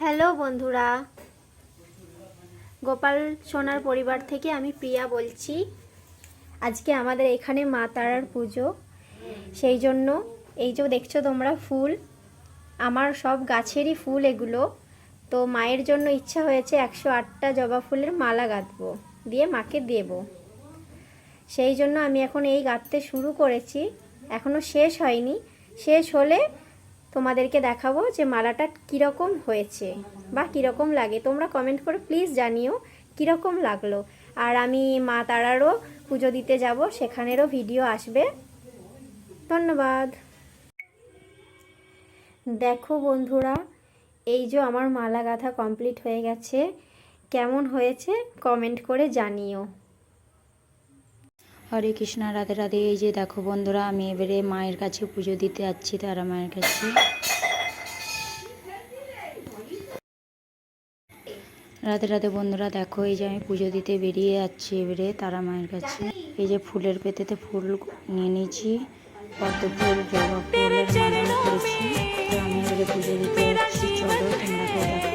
Hello বন্ধুরা, গোপাল সোনার পরিবার থেকে আমি প্রিয়া বলছি। আজকে আমাদের এখানে মা তারার পুজো, সেই জন্য এই যে দেখছো তোমরা ফুল, আমার সব গাছেরই ফুল এগুলো। তো মায়ের জন্য ইচ্ছা হয়েছে 108টা জবা ফুলের মালা গাঁথবো, দিয়ে মাকে দেব। সেই জন্য আমি এখন এই গাঁথতে শুরু করেছি, এখনও শেষ হয়নি। শেষ হলে তোমাদেরকে দেখাবো যে মালাটা কীরকম হয়েছে বা কীরকম লাগে। তোমরা কমেন্ট করে প্লিজ জানিও কীরকম লাগলো। আর আমি মা তারারও পুজো দিতে যাব, সেখানেরও ভিডিও আসবে। ধন্যবাদ। দেখো বন্ধুরা, এই যে আমার মালা গাঁথা কমপ্লিট হয়ে গেছে। কেমন হয়েছে কমেন্ট করে জানিও। হরে কৃষ্ণ, রাধে রাধে। এই যে দেখো বন্ধুরা, আমি এবারে মায়ের কাছে পুজো দিতে যাচ্ছি, তারা মায়ের কাছে। রাধে রাধে বন্ধুরা, দেখো এই যে আমি পুজো দিতে বেরিয়ে যাচ্ছি এবারে তারা মায়ের কাছে। এই যে ফুলের পেতেতে ফুল নিয়ে নিয়েছি, পদ্ম ফুল, জবা ফুলের মালা করেছি। তো আমি এবারে পুজো দিতে যাচ্ছি, চলো তোমরা কেউ দেখো।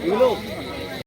এগুলো